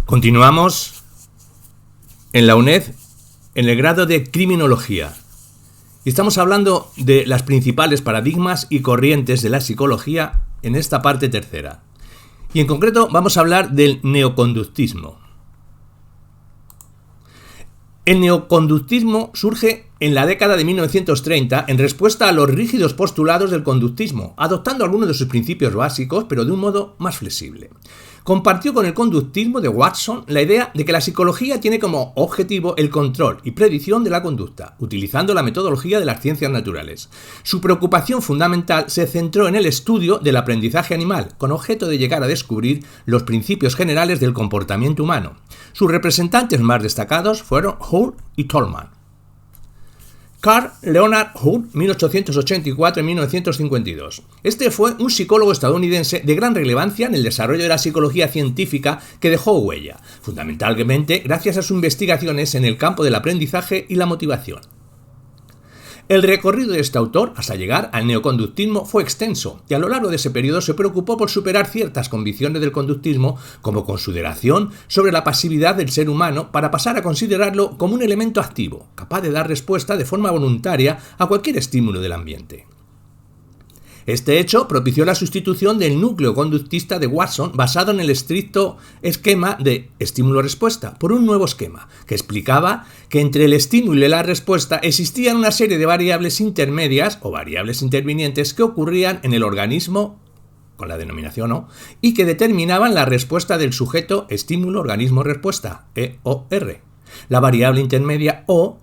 Continuamos en la UNED en el grado de Criminología y estamos hablando de las principales paradigmas y corrientes de la psicología en esta parte tercera. Y en concreto vamos a hablar del neoconductismo. El neoconductismo surge en la década de 1930 en respuesta a los rígidos postulados del conductismo, adoptando algunos de sus principios básicos, pero de un modo más flexible. Compartió con el conductismo de Watson la idea de que la psicología tiene como objetivo el control y predicción de la conducta, utilizando la metodología de las ciencias naturales. Su preocupación fundamental se centró en el estudio del aprendizaje animal, con objeto de llegar a descubrir los principios generales del comportamiento humano. Sus representantes más destacados fueron Hull y Tolman. Carl Leonard Hull, 1884-1952. Este fue un psicólogo estadounidense de gran relevancia en el desarrollo de la psicología científica que dejó huella, fundamentalmente gracias a sus investigaciones en el campo del aprendizaje y la motivación. El recorrido de este autor hasta llegar al neoconductismo fue extenso y a lo largo de ese periodo se preocupó por superar ciertas convicciones del conductismo como consideración sobre la pasividad del ser humano para pasar a considerarlo como un elemento activo, capaz de dar respuesta de forma voluntaria a cualquier estímulo del ambiente. Este hecho propició la sustitución del núcleo conductista de Watson basado en el estricto esquema de estímulo-respuesta por un nuevo esquema que explicaba que entre el estímulo y la respuesta existían una serie de variables intermedias o variables intervinientes que ocurrían en el organismo con la denominación O y que determinaban la respuesta del sujeto estímulo-organismo-respuesta EOR. La variable intermedia O,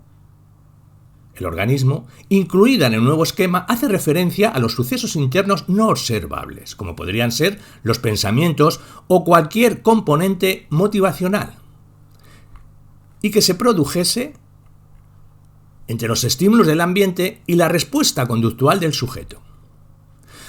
el organismo, incluida en el nuevo esquema, hace referencia a los sucesos internos no observables, como podrían ser los pensamientos o cualquier componente motivacional, y que se produjese entre los estímulos del ambiente y la respuesta conductual del sujeto.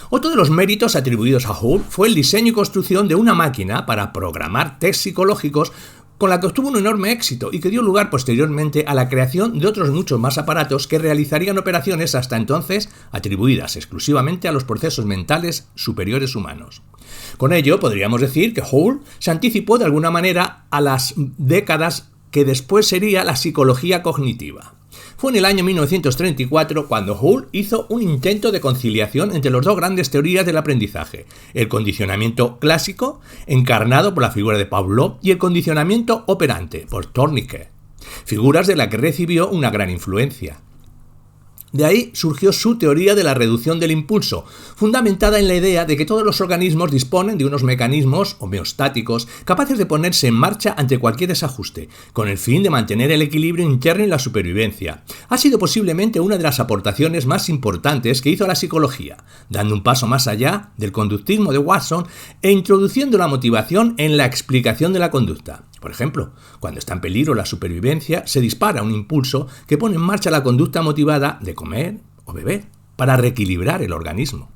Otro de los méritos atribuidos a Hull fue el diseño y construcción de una máquina para programar tests psicológicos con la que obtuvo un enorme éxito y que dio lugar posteriormente a la creación de otros muchos más aparatos que realizarían operaciones hasta entonces atribuidas exclusivamente a los procesos mentales superiores humanos. Con ello, podríamos decir que Hull se anticipó de alguna manera a las décadas que después sería la psicología cognitiva. Fue en el año 1934 cuando Hull hizo un intento de conciliación entre las dos grandes teorías del aprendizaje, el condicionamiento clásico, encarnado por la figura de Pavlov, y el condicionamiento operante, por Thornicke, figuras de la que recibió una gran influencia. De ahí surgió su teoría de la reducción del impulso, fundamentada en la idea de que todos los organismos disponen de unos mecanismos homeostáticos capaces de ponerse en marcha ante cualquier desajuste, con el fin de mantener el equilibrio interno y la supervivencia. Ha sido posiblemente una de las aportaciones más importantes que hizo la psicología, dando un paso más allá del conductismo de Watson e introduciendo la motivación en la explicación de la conducta. Por ejemplo, cuando está en peligro la supervivencia, se dispara un impulso que pone en marcha la conducta motivada de comer o beber para reequilibrar el organismo.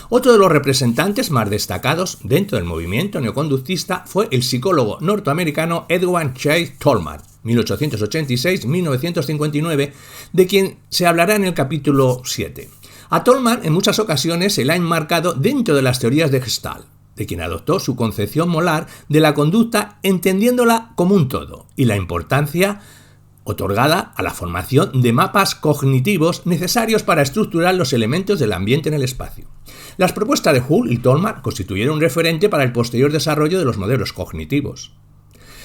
Otro de los representantes más destacados dentro del movimiento neoconductista fue el psicólogo norteamericano Edward Chase Tolman, 1886-1959, de quien se hablará en el capítulo 7. A Tolman en muchas ocasiones se le ha enmarcado dentro de las teorías de Gestalt, de quien adoptó su concepción molar de la conducta entendiéndola como un todo, y la importancia otorgada a la formación de mapas cognitivos necesarios para estructurar los elementos del ambiente en el espacio. Las propuestas de Hull y Tolman constituyeron un referente para el posterior desarrollo de los modelos cognitivos.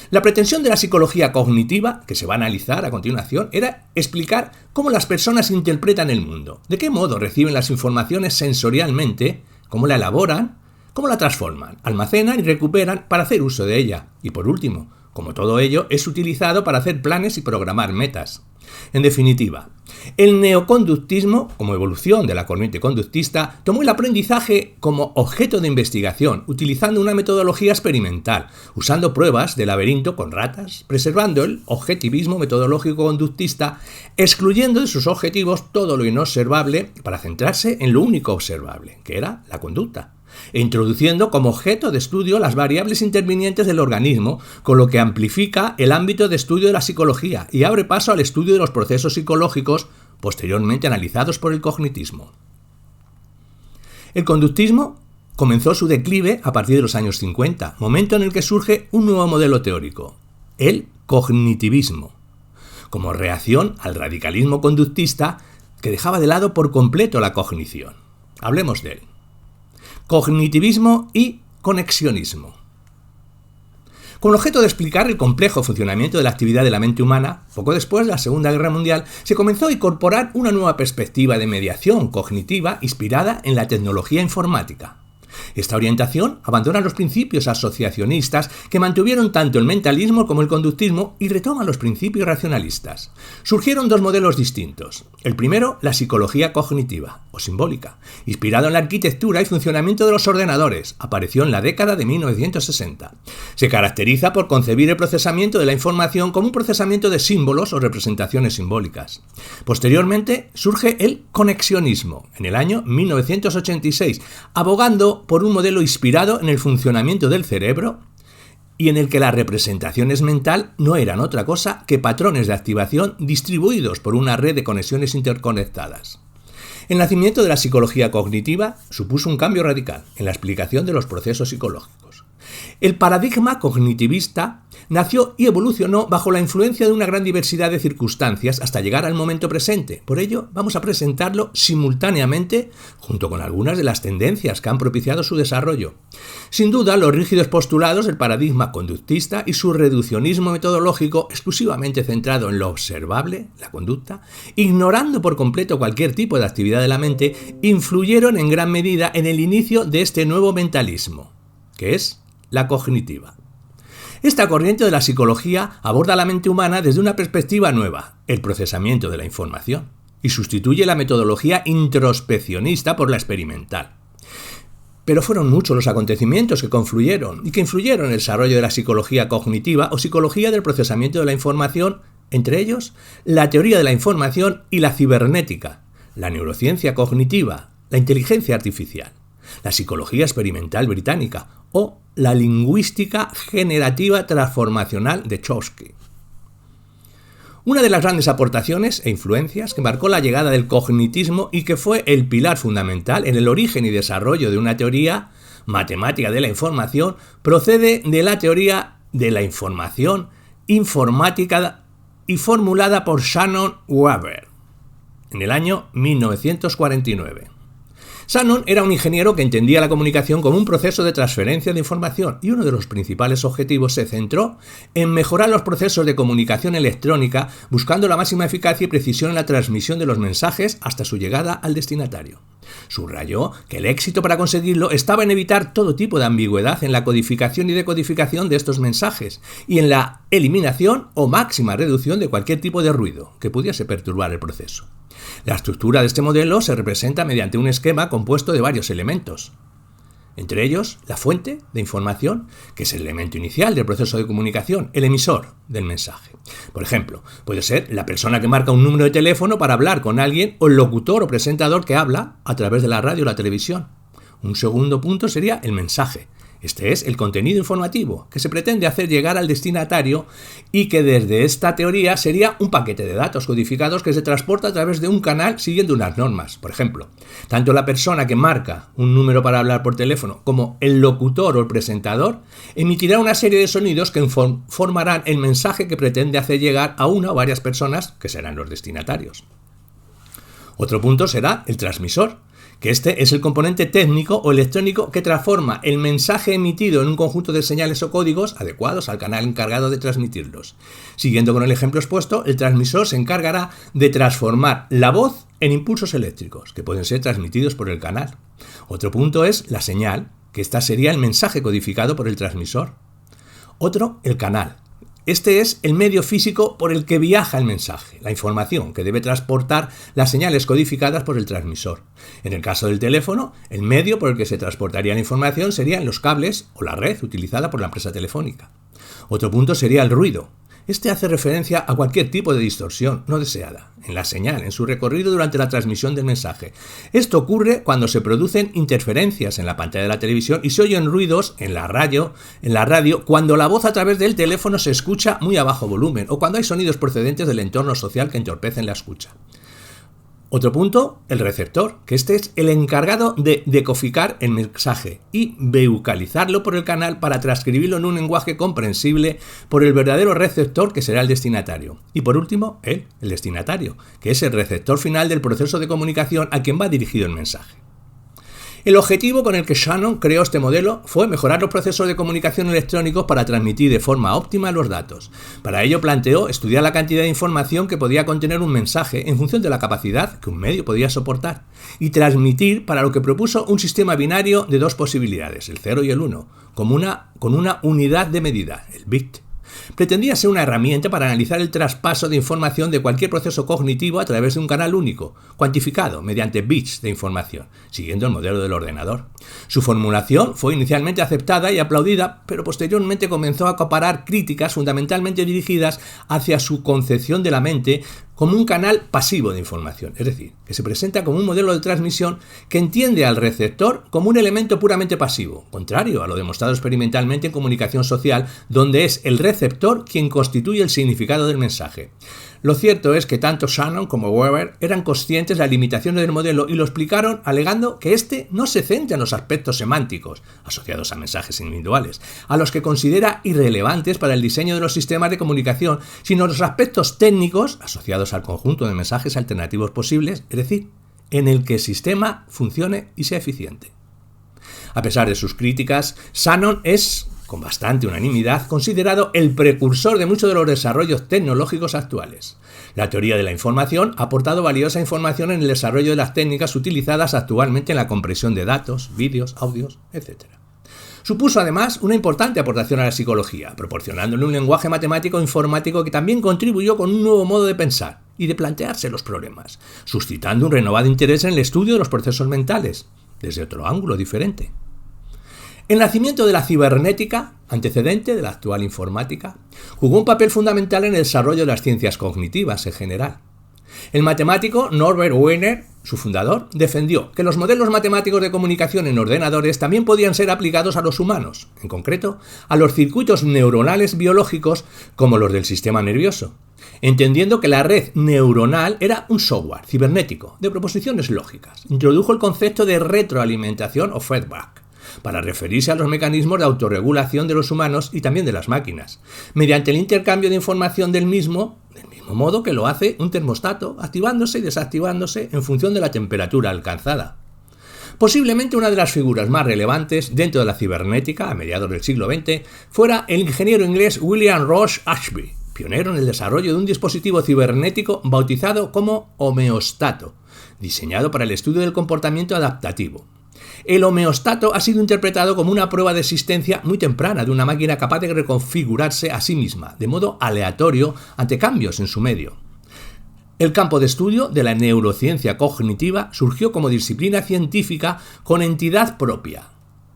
La pretensión de la psicología cognitiva, que se va a analizar a continuación, era explicar cómo las personas interpretan el mundo, de qué modo reciben las informaciones sensorialmente, cómo la elaboran, cómo la transforman, almacenan y recuperan para hacer uso de ella. Y por último, cómo todo ello es utilizado para hacer planes y programar metas. En definitiva, el neoconductismo, como evolución de la corriente conductista, tomó el aprendizaje como objeto de investigación, utilizando una metodología experimental, usando pruebas de laberinto con ratas, preservando el objetivismo metodológico conductista, excluyendo de sus objetivos todo lo inobservable para centrarse en lo único observable, que era la conducta, e introduciendo como objeto de estudio las variables intervinientes del organismo, con lo que amplifica el ámbito de estudio de la psicología y abre paso al estudio de los procesos psicológicos posteriormente analizados por el cognitismo. El conductismo comenzó su declive a partir de los años 50, momento en el que surge un nuevo modelo teórico, el cognitivismo, como reacción al radicalismo conductista que dejaba de lado por completo la cognición. Hablemos de él. Cognitivismo y conexionismo. Con el objeto de explicar el complejo funcionamiento de la actividad de la mente humana, poco después de la Segunda Guerra Mundial, se comenzó a incorporar una nueva perspectiva de mediación cognitiva inspirada en la tecnología informática. Esta orientación abandona los principios asociacionistas que mantuvieron tanto el mentalismo como el conductismo y retoma los principios racionalistas. Surgieron dos modelos distintos. El primero, la psicología cognitiva, o simbólica, inspirado en la arquitectura y funcionamiento de los ordenadores, apareció en la década de 1960. Se caracteriza por concebir el procesamiento de la información como un procesamiento de símbolos o representaciones simbólicas. Posteriormente surge el conexionismo, en el año 1986, abogando por un modelo inspirado en el funcionamiento del cerebro y en el que la representación mental no eran otra cosa que patrones de activación distribuidos por una red de conexiones interconectadas. El nacimiento de la psicología cognitiva supuso un cambio radical en la explicación de los procesos psicológicos. El paradigma cognitivista nació y evolucionó bajo la influencia de una gran diversidad de circunstancias hasta llegar al momento presente. Por ello, vamos a presentarlo simultáneamente junto con algunas de las tendencias que han propiciado su desarrollo. Sin duda, los rígidos postulados del paradigma conductista y su reduccionismo metodológico exclusivamente centrado en lo observable, la conducta, ignorando por completo cualquier tipo de actividad de la mente, influyeron en gran medida en el inicio de este nuevo mentalismo, que es la cognitiva. Esta corriente de la psicología aborda la mente humana desde una perspectiva nueva, el procesamiento de la información, y sustituye la metodología introspeccionista por la experimental. Pero fueron muchos los acontecimientos que confluyeron y que influyeron en el desarrollo de la psicología cognitiva o psicología del procesamiento de la información, entre ellos la teoría de la información y la cibernética, la neurociencia cognitiva, la inteligencia artificial, la psicología experimental británica o la lingüística generativa transformacional de Chomsky. Una de las grandes aportaciones e influencias que marcó la llegada del cognitismo y que fue el pilar fundamental en el origen y desarrollo de una teoría matemática de la información procede de la teoría de la información informática y formulada por Shannon Weaver en el año 1949. Shannon era un ingeniero que entendía la comunicación como un proceso de transferencia de información y uno de los principales objetivos se centró en mejorar los procesos de comunicación electrónica buscando la máxima eficacia y precisión en la transmisión de los mensajes hasta su llegada al destinatario. Subrayó que el éxito para conseguirlo estaba en evitar todo tipo de ambigüedad en la codificación y decodificación de estos mensajes y en la eliminación o máxima reducción de cualquier tipo de ruido que pudiese perturbar el proceso. La estructura de este modelo se representa mediante un esquema compuesto de varios elementos, entre ellos la fuente de información, que es el elemento inicial del proceso de comunicación, el emisor del mensaje. Por ejemplo, puede ser la persona que marca un número de teléfono para hablar con alguien o el locutor o presentador que habla a través de la radio o la televisión. Un segundo punto sería el mensaje. Este es el contenido informativo que se pretende hacer llegar al destinatario y que desde esta teoría sería un paquete de datos codificados que se transporta a través de un canal siguiendo unas normas. Por ejemplo, tanto la persona que marca un número para hablar por teléfono como el locutor o el presentador emitirá una serie de sonidos que formarán el mensaje que pretende hacer llegar a una o varias personas que serán los destinatarios. Otro punto será el transmisor, que este es el componente técnico o electrónico que transforma el mensaje emitido en un conjunto de señales o códigos adecuados al canal encargado de transmitirlos. Siguiendo con el ejemplo expuesto, el transmisor se encargará de transformar la voz en impulsos eléctricos, que pueden ser transmitidos por el canal. Otro punto es la señal, que esta sería el mensaje codificado por el transmisor. Otro, el canal. Este es el medio físico por el que viaja el mensaje, la información que debe transportar las señales codificadas por el transmisor. En el caso del teléfono, el medio por el que se transportaría la información serían los cables o la red utilizada por la empresa telefónica. Otro punto sería el ruido. Este hace referencia a cualquier tipo de distorsión no deseada en la señal, en su recorrido durante la transmisión del mensaje. Esto ocurre cuando se producen interferencias en la pantalla de la televisión y se oyen ruidos en la radio, cuando la voz a través del teléfono se escucha muy a bajo volumen o cuando hay sonidos procedentes del entorno social que entorpecen la escucha. Otro punto, el receptor, que este es el encargado de decodificar el mensaje y vocalizarlo por el canal para transcribirlo en un lenguaje comprensible por el verdadero receptor, que será el destinatario. Y por último, el destinatario, que es el receptor final del proceso de comunicación a quien va dirigido el mensaje. El objetivo con el que Shannon creó este modelo fue mejorar los procesos de comunicación electrónicos para transmitir de forma óptima los datos. Para ello planteó estudiar la cantidad de información que podía contener un mensaje en función de la capacidad que un medio podía soportar y transmitir, para lo que propuso un sistema binario de dos posibilidades, el 0 y el 1, con una unidad de medida, el bit. Pretendía ser una herramienta para analizar el traspaso de información de cualquier proceso cognitivo a través de un canal único, cuantificado mediante bits de información, siguiendo el modelo del ordenador. Su formulación fue inicialmente aceptada y aplaudida, pero posteriormente comenzó a acaparar críticas fundamentalmente dirigidas hacia su concepción de la mente como un canal pasivo de información, es decir, que se presenta como un modelo de transmisión que entiende al receptor como un elemento puramente pasivo, contrario a lo demostrado experimentalmente en comunicación social, donde es el receptor quien constituye el significado del mensaje. Lo cierto es que tanto Shannon como Weber eran conscientes de las limitaciones del modelo y lo explicaron alegando que este no se centra en los aspectos semánticos, asociados a mensajes individuales, a los que considera irrelevantes para el diseño de los sistemas de comunicación, sino en los aspectos técnicos, asociados al conjunto de mensajes alternativos posibles, es decir, en el que el sistema funcione y sea eficiente. A pesar de sus críticas, Shannon es, con bastante unanimidad, considerado el precursor de muchos de los desarrollos tecnológicos actuales. La teoría de la información ha aportado valiosa información en el desarrollo de las técnicas utilizadas actualmente en la compresión de datos, vídeos, audios, etc. Supuso además una importante aportación a la psicología, proporcionándole un lenguaje matemático informático que también contribuyó con un nuevo modo de pensar y de plantearse los problemas, suscitando un renovado interés en el estudio de los procesos mentales, desde otro ángulo diferente. El nacimiento de la cibernética, antecedente de la actual informática, jugó un papel fundamental en el desarrollo de las ciencias cognitivas en general. El matemático Norbert Wiener, su fundador, defendió que los modelos matemáticos de comunicación en ordenadores también podían ser aplicados a los humanos, en concreto, a los circuitos neuronales biológicos como los del sistema nervioso, entendiendo que la red neuronal era un software cibernético de proposiciones lógicas. Introdujo el concepto de retroalimentación o feedback, para referirse a los mecanismos de autorregulación de los humanos y también de las máquinas, mediante el intercambio de información del mismo modo que lo hace un termostato, activándose y desactivándose en función de la temperatura alcanzada. Posiblemente una de las figuras más relevantes dentro de la cibernética a mediados del siglo XX fuera el ingeniero inglés William Ross Ashby, pionero en el desarrollo de un dispositivo cibernético bautizado como homeostato, diseñado para el estudio del comportamiento adaptativo. El homeostato ha sido interpretado como una prueba de existencia muy temprana de una máquina capaz de reconfigurarse a sí misma, de modo aleatorio, ante cambios en su medio. El campo de estudio de la neurociencia cognitiva surgió como disciplina científica con entidad propia,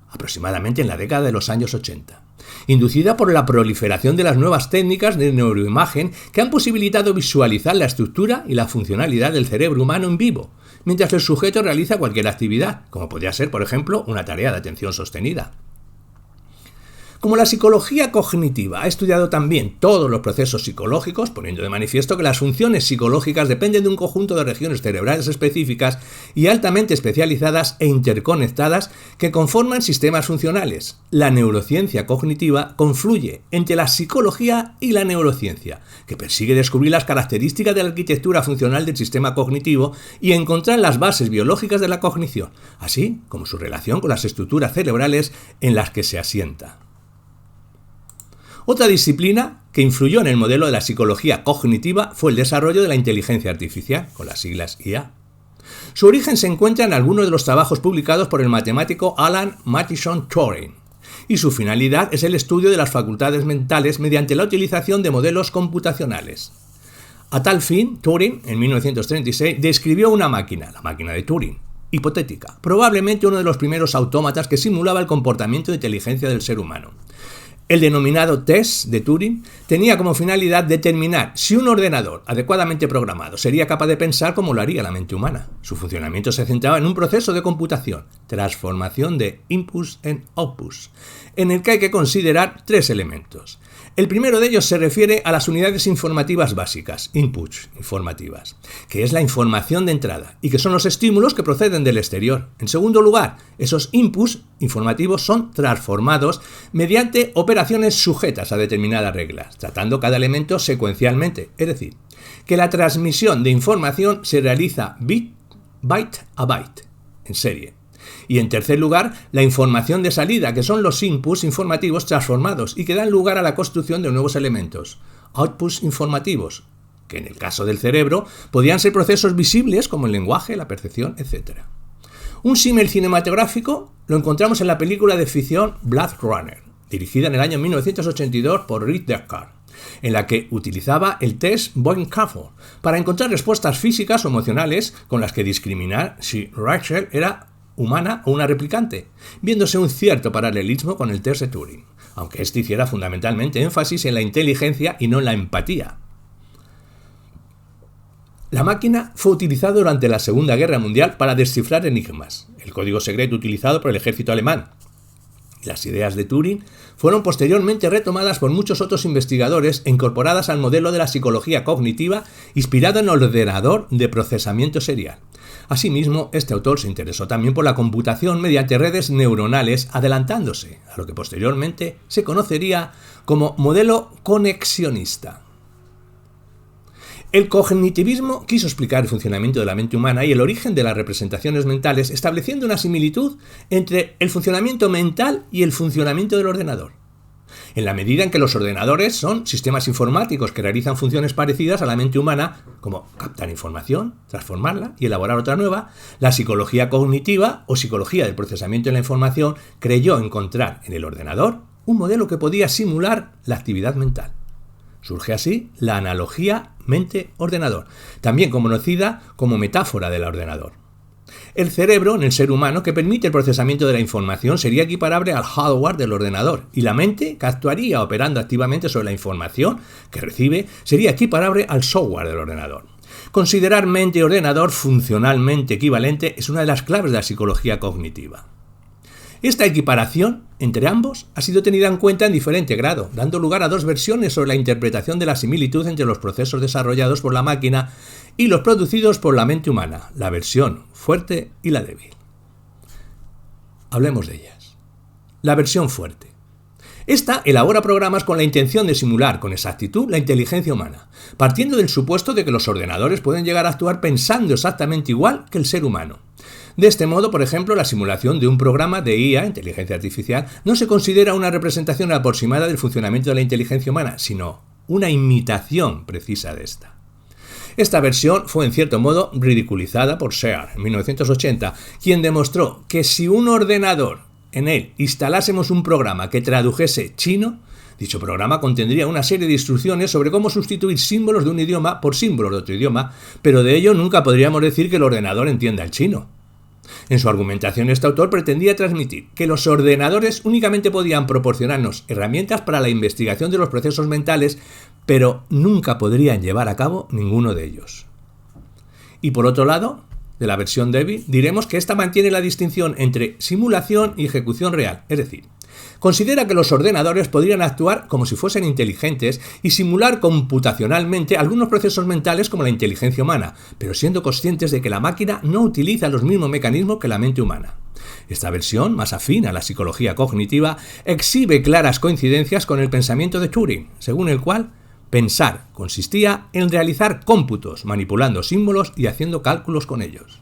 aproximadamente en la década de los años 80, inducida por la proliferación de las nuevas técnicas de neuroimagen que han posibilitado visualizar la estructura y la funcionalidad del cerebro humano en vivo, mientras el sujeto realiza cualquier actividad, como podría ser, por ejemplo, una tarea de atención sostenida. Como la psicología cognitiva ha estudiado también todos los procesos psicológicos, poniendo de manifiesto que las funciones psicológicas dependen de un conjunto de regiones cerebrales específicas y altamente especializadas e interconectadas que conforman sistemas funcionales. La neurociencia cognitiva confluye entre la psicología y la neurociencia, que persigue descubrir las características de la arquitectura funcional del sistema cognitivo y encontrar las bases biológicas de la cognición, así como su relación con las estructuras cerebrales en las que se asienta. Otra disciplina que influyó en el modelo de la psicología cognitiva fue el desarrollo de la inteligencia artificial, con las siglas IA. Su origen se encuentra en algunos de los trabajos publicados por el matemático Alan Mattison-Turing, y su finalidad es el estudio de las facultades mentales mediante la utilización de modelos computacionales. A tal fin, Turing, en 1936, describió una máquina, la máquina de Turing, hipotética, probablemente uno de los primeros autómatas que simulaba el comportamiento de inteligencia del ser humano. El denominado test de Turing tenía como finalidad determinar si un ordenador adecuadamente programado sería capaz de pensar como lo haría la mente humana. Su funcionamiento se centraba en un proceso de computación, transformación de inputs en outputs, en el que hay que considerar tres elementos: El primero de ellos se refiere a las unidades informativas básicas, inputs informativas, que es la información de entrada y que son los estímulos que proceden del exterior. En segundo lugar, esos inputs informativos son transformados mediante operaciones sujetas a determinadas reglas, tratando cada elemento secuencialmente, es decir, que la transmisión de información se realiza byte a byte, en serie. Y en tercer lugar, la información de salida, que son los inputs informativos transformados y que dan lugar a la construcción de nuevos elementos, outputs informativos, que en el caso del cerebro podían ser procesos visibles como el lenguaje, la percepción, etc. Un símil cinematográfico lo encontramos en la película de ficción Blade Runner, dirigida en el año 1982 por Rick Deckard, en la que utilizaba el test Boyd-Crawford para encontrar respuestas físicas o emocionales con las que discriminar si Rachel era humana o una replicante, viéndose un cierto paralelismo con el test de Turing, aunque este hiciera fundamentalmente énfasis en la inteligencia y no en la empatía. La máquina fue utilizada durante la Segunda Guerra Mundial para descifrar enigmas, el código secreto utilizado por el ejército alemán. Las ideas de Turing fueron posteriormente retomadas por muchos otros investigadores e incorporadas al modelo de la psicología cognitiva inspirado en el ordenador de procesamiento serial. Asimismo, este autor se interesó también por la computación mediante redes neuronales, adelantándose a lo que posteriormente se conocería como modelo conexionista. El cognitivismo quiso explicar el funcionamiento de la mente humana y el origen de las representaciones mentales, estableciendo una similitud entre el funcionamiento mental y el funcionamiento del ordenador. En la medida en que los ordenadores son sistemas informáticos que realizan funciones parecidas a la mente humana, como captar información, transformarla y elaborar otra nueva, la psicología cognitiva o psicología del procesamiento de la información creyó encontrar en el ordenador un modelo que podía simular la actividad mental. Surge así la analogía mente-ordenador, también conocida como metáfora del ordenador. El cerebro en el ser humano que permite el procesamiento de la información sería equiparable al hardware del ordenador y la mente que actuaría operando activamente sobre la información que recibe sería equiparable al software del ordenador. Considerar mente y ordenador funcionalmente equivalente es una de las claves de la psicología cognitiva. Esta equiparación entre ambos ha sido tenida en cuenta en diferente grado, dando lugar a dos versiones sobre la interpretación de la similitud entre los procesos desarrollados por la máquina y los producidos por la mente humana, la versión fuerte y la débil. Hablemos de ellas. La versión fuerte. Esta elabora programas con la intención de simular con exactitud la inteligencia humana, partiendo del supuesto de que los ordenadores pueden llegar a actuar pensando exactamente igual que el ser humano. De este modo, por ejemplo, la simulación de un programa de IA, inteligencia artificial, no se considera una representación aproximada del funcionamiento de la inteligencia humana, sino una imitación precisa de esta. Esta versión fue en cierto modo ridiculizada por Searle en 1980, quien demostró que si un ordenador en él instalásemos un programa que tradujese chino, dicho programa contendría una serie de instrucciones sobre cómo sustituir símbolos de un idioma por símbolos de otro idioma, pero de ello nunca podríamos decir que el ordenador entienda el chino. En su argumentación, este autor pretendía transmitir que los ordenadores únicamente podían proporcionarnos herramientas para la investigación de los procesos mentales, pero nunca podrían llevar a cabo ninguno de ellos. Y por otro lado, de la versión débil, diremos que esta mantiene la distinción entre simulación y ejecución real, es decir, considera que los ordenadores podrían actuar como si fuesen inteligentes y simular computacionalmente algunos procesos mentales como la inteligencia humana, pero siendo conscientes de que la máquina no utiliza los mismos mecanismos que la mente humana. Esta versión, más afín a la psicología cognitiva, exhibe claras coincidencias con el pensamiento de Turing, según el cual pensar consistía en realizar cómputos, manipulando símbolos y haciendo cálculos con ellos.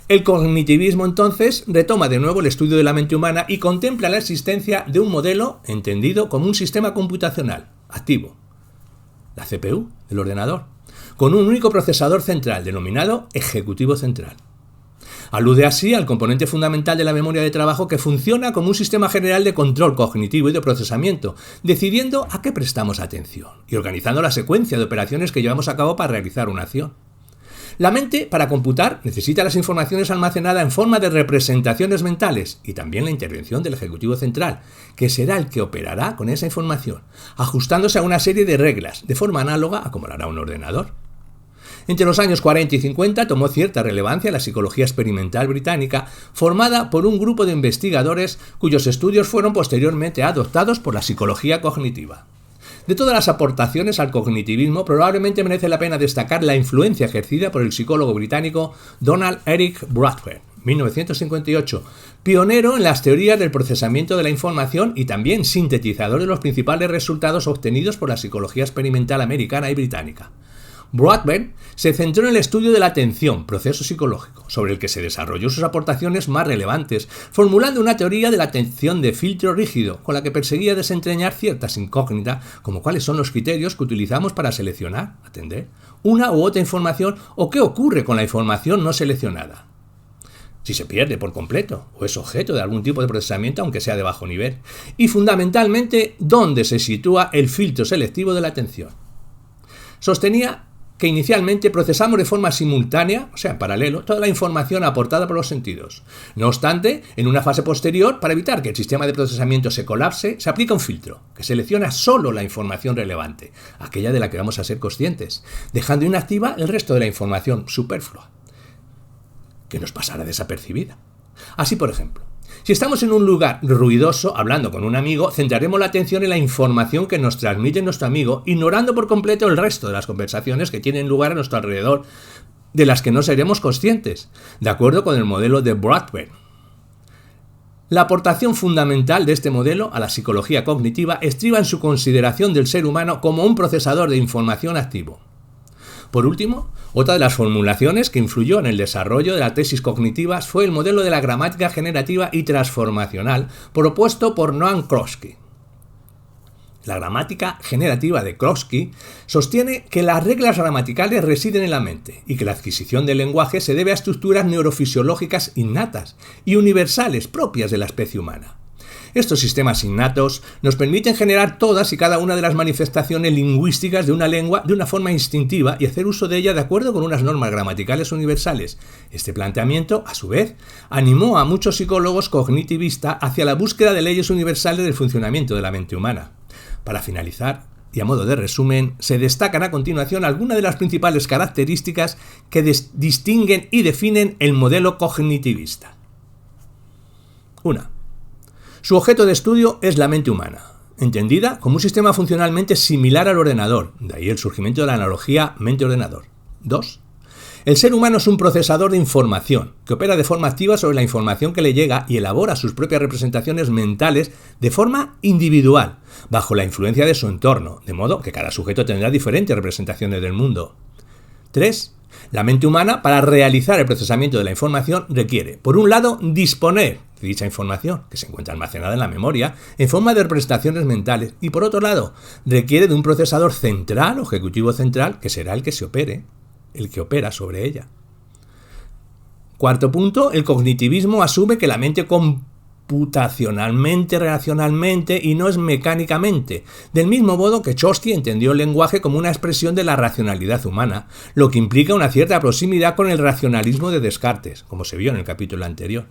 El cognitivismo, entonces, retoma de nuevo el estudio de la mente humana y contempla la existencia de un modelo entendido como un sistema computacional activo, la CPU del ordenador, con un único procesador central denominado ejecutivo central. Alude así al componente fundamental de la memoria de trabajo que funciona como un sistema general de control cognitivo y de procesamiento, decidiendo a qué prestamos atención y organizando la secuencia de operaciones que llevamos a cabo para realizar una acción. La mente, para computar, necesita las informaciones almacenadas en forma de representaciones mentales y también la intervención del ejecutivo central, que será el que operará con esa información, ajustándose a una serie de reglas, de forma análoga a como lo hará un ordenador. Entre los años 40 y 50 tomó cierta relevancia la psicología experimental británica, formada por un grupo de investigadores cuyos estudios fueron posteriormente adoptados por la psicología cognitiva. De todas las aportaciones al cognitivismo, probablemente merece la pena destacar la influencia ejercida por el psicólogo británico Donald Eric Bradford, 1958, pionero en las teorías del procesamiento de la información y también sintetizador de los principales resultados obtenidos por la psicología experimental americana y británica. Bradford se centró en el estudio de la atención, proceso psicológico, sobre el que se desarrolló sus aportaciones más relevantes, formulando una teoría de la atención de filtro rígido, con la que perseguía desentrañar ciertas incógnitas, como cuáles son los criterios que utilizamos para seleccionar, atender, una u otra información o qué ocurre con la información no seleccionada. Si se pierde por completo o es objeto de algún tipo de procesamiento, aunque sea de bajo nivel, y fundamentalmente dónde se sitúa el filtro selectivo de la atención. Sostenía que inicialmente procesamos de forma simultánea, o sea, en paralelo, toda la información aportada por los sentidos. No obstante, en una fase posterior, para evitar que el sistema de procesamiento se colapse, se aplica un filtro, que selecciona solo la información relevante, aquella de la que vamos a ser conscientes, dejando inactiva el resto de la información superflua, que nos pasará desapercibida. Así, por ejemplo, si estamos en un lugar ruidoso hablando con un amigo, centraremos la atención en la información que nos transmite nuestro amigo, ignorando por completo el resto de las conversaciones que tienen lugar a nuestro alrededor, de las que no seremos conscientes, de acuerdo con el modelo de Bradford. La aportación fundamental de este modelo a la psicología cognitiva estriba en su consideración del ser humano como un procesador de información activo. Por último, otra de las formulaciones que influyó en el desarrollo de las tesis cognitivas fue el modelo de la gramática generativa y transformacional propuesto por Noam Chomsky. La gramática generativa de Chomsky sostiene que las reglas gramaticales residen en la mente y que la adquisición del lenguaje se debe a estructuras neurofisiológicas innatas y universales propias de la especie humana. Estos sistemas innatos nos permiten generar todas y cada una de las manifestaciones lingüísticas de una lengua de una forma instintiva y hacer uso de ella de acuerdo con unas normas gramaticales universales. Este planteamiento, a su vez, animó a muchos psicólogos cognitivistas hacia la búsqueda de leyes universales del funcionamiento de la mente humana. Para finalizar, y a modo de resumen, se destacan a continuación algunas de las principales características que distinguen y definen el modelo cognitivista. 1. Su objeto de estudio es la mente humana, entendida como un sistema funcionalmente similar al ordenador, de ahí el surgimiento de la analogía mente-ordenador. 2. El ser humano es un procesador de información, que opera de forma activa sobre la información que le llega y elabora sus propias representaciones mentales de forma individual, bajo la influencia de su entorno, de modo que cada sujeto tendrá diferentes representaciones del mundo. 3. La mente humana, para realizar el procesamiento de la información, requiere, por un lado, disponer de dicha información, que se encuentra almacenada en la memoria, en forma de representaciones mentales, y por otro lado, requiere de un procesador central o ejecutivo central, que será el que opera sobre ella. Cuarto punto, el cognitivismo asume que la mente computacionalmente, racionalmente y no es mecánicamente, del mismo modo que Chomsky entendió el lenguaje como una expresión de la racionalidad humana, lo que implica una cierta proximidad con el racionalismo de Descartes, como se vio en el capítulo anterior.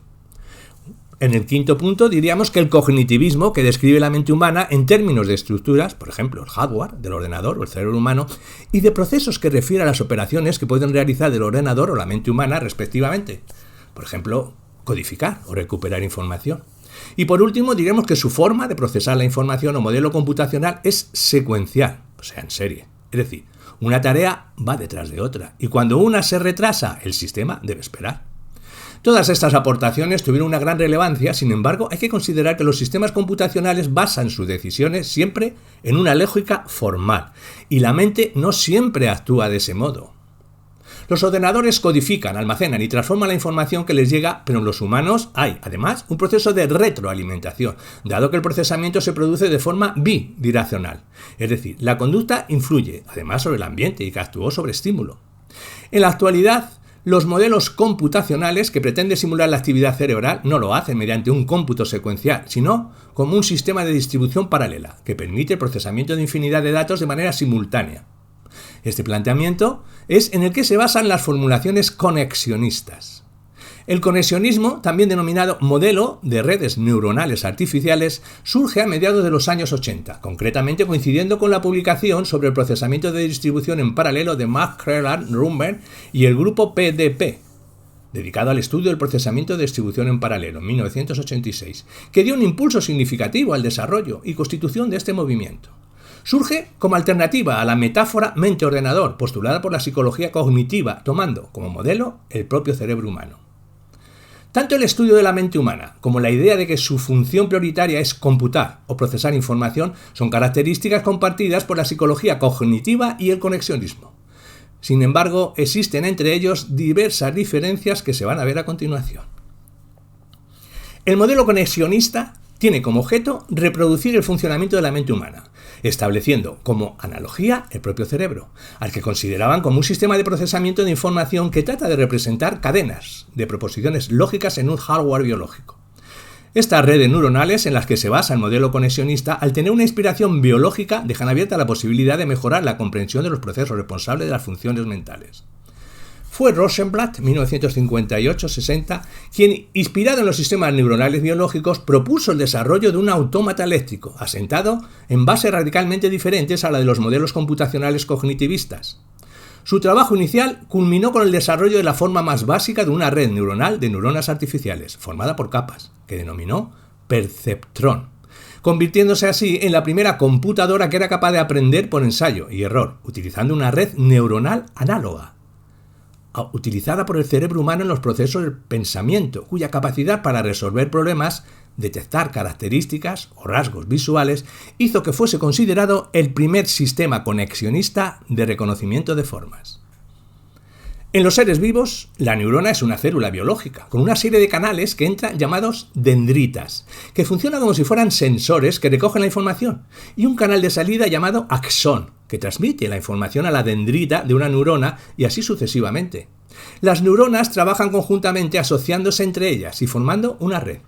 En el quinto punto diríamos que el cognitivismo, que describe la mente humana en términos de estructuras, por ejemplo, el hardware del ordenador o el cerebro humano, y de procesos que refiere a las operaciones que pueden realizar el ordenador o la mente humana respectivamente. Por ejemplo, codificar o recuperar información. Y por último, diremos que su forma de procesar la información o modelo computacional es secuencial, o sea, en serie. Es decir, una tarea va detrás de otra, y cuando una se retrasa, el sistema debe esperar. Todas estas aportaciones tuvieron una gran relevancia, sin embargo, hay que considerar que los sistemas computacionales basan sus decisiones siempre en una lógica formal, y la mente no siempre actúa de ese modo. Los ordenadores codifican, almacenan y transforman la información que les llega, pero en los humanos hay, además, un proceso de retroalimentación, dado que el procesamiento se produce de forma bidireccional. Es decir, la conducta influye, además, sobre el ambiente y que actuó sobre estímulo. En la actualidad, los modelos computacionales que pretenden simular la actividad cerebral no lo hacen mediante un cómputo secuencial, sino como un sistema de distribución paralela, que permite el procesamiento de infinidad de datos de manera simultánea. Este planteamiento es en el que se basan las formulaciones conexionistas. El conexionismo, también denominado modelo de redes neuronales artificiales, surge a mediados de los años 80, concretamente coincidiendo con la publicación sobre el procesamiento de distribución en paralelo de McClelland-Rumber y el grupo PDP, dedicado al estudio del procesamiento de distribución en paralelo, en 1986, que dio un impulso significativo al desarrollo y constitución de este movimiento. Surge como alternativa a la metáfora mente-ordenador postulada por la psicología cognitiva, tomando como modelo el propio cerebro humano. Tanto el estudio de la mente humana como la idea de que su función prioritaria es computar o procesar información son características compartidas por la psicología cognitiva y el conexionismo. Sin embargo, existen entre ellos diversas diferencias que se van a ver a continuación. El modelo conexionista tiene como objeto reproducir el funcionamiento de la mente humana, estableciendo como analogía el propio cerebro, al que consideraban como un sistema de procesamiento de información que trata de representar cadenas de proposiciones lógicas en un hardware biológico. Estas redes neuronales en las que se basa el modelo conexionista, al tener una inspiración biológica, dejan abierta la posibilidad de mejorar la comprensión de los procesos responsables de las funciones mentales. Fue Rosenblatt, 1958-60, quien, inspirado en los sistemas neuronales biológicos, propuso el desarrollo de un autómata eléctrico, asentado en bases radicalmente diferentes a la de los modelos computacionales cognitivistas. Su trabajo inicial culminó con el desarrollo de la forma más básica de una red neuronal de neuronas artificiales, formada por capas, que denominó perceptrón, convirtiéndose así en la primera computadora que era capaz de aprender por ensayo y error, utilizando una red neuronal análoga, utilizada por el cerebro humano en los procesos del pensamiento, cuya capacidad para resolver problemas, detectar características o rasgos visuales, hizo que fuese considerado el primer sistema conexionista de reconocimiento de formas. En los seres vivos, la neurona es una célula biológica, con una serie de canales que entran llamados dendritas, que funcionan como si fueran sensores que recogen la información, y un canal de salida llamado axón, que transmite la información a la dendrita de una neurona y así sucesivamente. Las neuronas trabajan conjuntamente asociándose entre ellas y formando una red.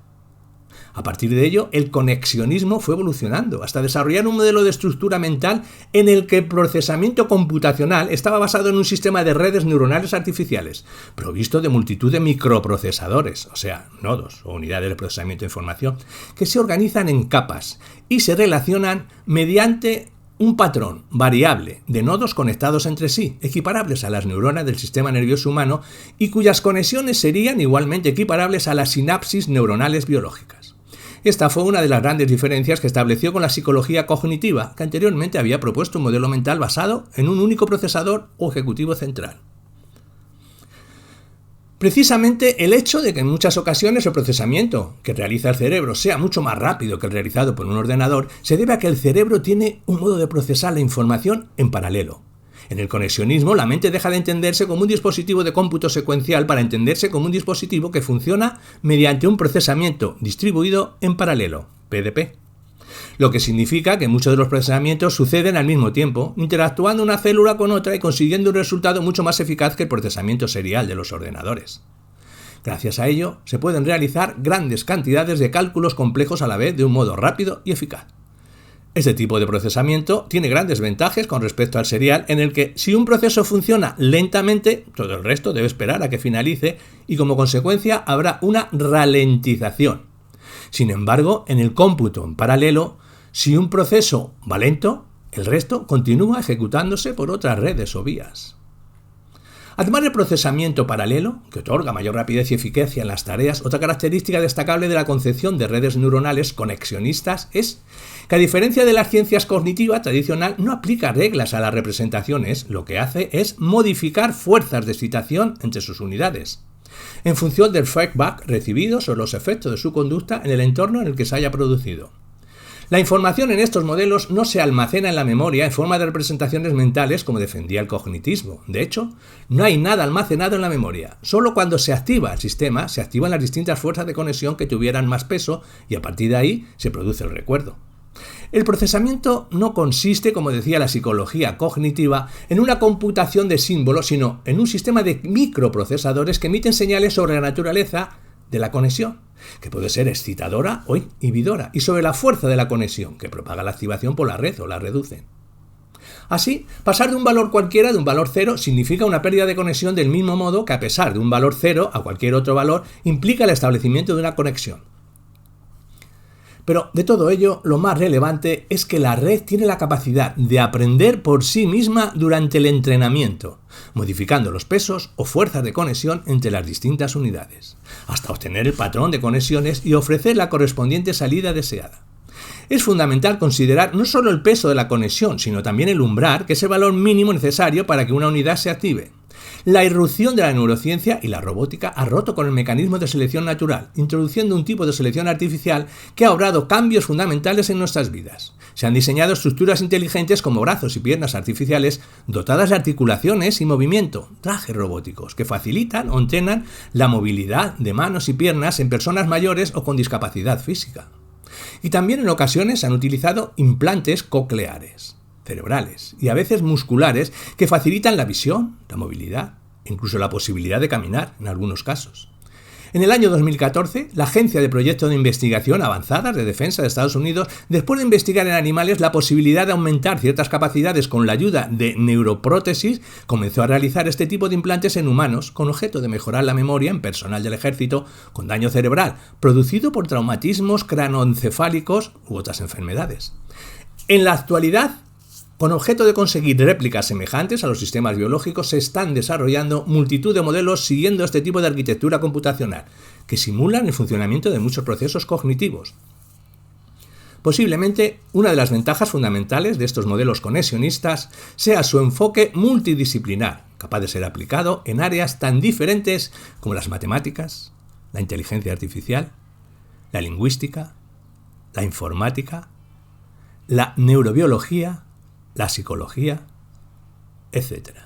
A partir de ello, el conexionismo fue evolucionando hasta desarrollar un modelo de estructura mental en el que el procesamiento computacional estaba basado en un sistema de redes neuronales artificiales, provisto de multitud de microprocesadores, o sea, nodos o unidades de procesamiento de información, que se organizan en capas y se relacionan mediante un patrón variable de nodos conectados entre sí, equiparables a las neuronas del sistema nervioso humano y cuyas conexiones serían igualmente equiparables a las sinapsis neuronales biológicas. Esta fue una de las grandes diferencias que estableció con la psicología cognitiva, que anteriormente había propuesto un modelo mental basado en un único procesador o ejecutivo central. Precisamente el hecho de que en muchas ocasiones el procesamiento que realiza el cerebro sea mucho más rápido que el realizado por un ordenador se debe a que el cerebro tiene un modo de procesar la información en paralelo. En el conexionismo, la mente deja de entenderse como un dispositivo de cómputo secuencial para entenderse como un dispositivo que funciona mediante un procesamiento distribuido en paralelo, PDP. Lo que significa que muchos de los procesamientos suceden al mismo tiempo, interactuando una célula con otra y consiguiendo un resultado mucho más eficaz que el procesamiento serial de los ordenadores. Gracias a ello, se pueden realizar grandes cantidades de cálculos complejos a la vez de un modo rápido y eficaz. Este tipo de procesamiento tiene grandes ventajas con respecto al serial, en el que si un proceso funciona lentamente, todo el resto debe esperar a que finalice y como consecuencia habrá una ralentización. Sin embargo, en el cómputo en paralelo, si un proceso va lento, el resto continúa ejecutándose por otras redes o vías. Además del procesamiento paralelo, que otorga mayor rapidez y eficacia en las tareas, otra característica destacable de la concepción de redes neuronales conexionistas es que, a diferencia de las ciencias cognitivas tradicional, no aplica reglas a las representaciones, lo que hace es modificar fuerzas de excitación entre sus unidades, en función del feedback recibido sobre los efectos de su conducta en el entorno en el que se haya producido. La información en estos modelos no se almacena en la memoria en forma de representaciones mentales como defendía el cognitismo. De hecho, no hay nada almacenado en la memoria. Solo cuando se activa el sistema, se activan las distintas fuerzas de conexión que tuvieran más peso y a partir de ahí se produce el recuerdo. El procesamiento no consiste, como decía la psicología cognitiva, en una computación de símbolos, sino en un sistema de microprocesadores que emiten señales sobre la naturaleza de la conexión, que puede ser excitadora o inhibidora, y sobre la fuerza de la conexión, que propaga la activación por la red o la reduce. Así, pasar de un valor cualquiera, de un valor 0, significa una pérdida de conexión del mismo modo que pasar de un valor 0 a cualquier otro valor implica el establecimiento de una conexión. Pero de todo ello, lo más relevante es que la red tiene la capacidad de aprender por sí misma durante el entrenamiento, modificando los pesos o fuerzas de conexión entre las distintas unidades, hasta obtener el patrón de conexiones y ofrecer la correspondiente salida deseada. Es fundamental considerar no solo el peso de la conexión, sino también el umbral, que es el valor mínimo necesario para que una unidad se active. La irrupción de la neurociencia y la robótica ha roto con el mecanismo de selección natural, introduciendo un tipo de selección artificial que ha obrado cambios fundamentales en nuestras vidas. Se han diseñado estructuras inteligentes como brazos y piernas artificiales dotadas de articulaciones y movimiento, trajes robóticos, que facilitan o entrenan la movilidad de manos y piernas en personas mayores o con discapacidad física. Y también en ocasiones se han utilizado implantes cocleares, cerebrales y a veces musculares que facilitan la visión, la movilidad e incluso la posibilidad de caminar en algunos casos. En el año 2014, la Agencia de Proyectos de Investigación Avanzadas de Defensa de Estados Unidos, después de investigar en animales la posibilidad de aumentar ciertas capacidades con la ayuda de neuroprótesis, comenzó a realizar este tipo de implantes en humanos con objeto de mejorar la memoria en personal del ejército con daño cerebral, producido por traumatismos cranoencefálicos u otras enfermedades. En la actualidad, con objeto de conseguir réplicas semejantes a los sistemas biológicos, se están desarrollando multitud de modelos siguiendo este tipo de arquitectura computacional, que simulan el funcionamiento de muchos procesos cognitivos. Posiblemente una de las ventajas fundamentales de estos modelos conexionistas sea su enfoque multidisciplinar, capaz de ser aplicado en áreas tan diferentes como las matemáticas, la inteligencia artificial, la lingüística, la informática, la neurobiología, la psicología, etc.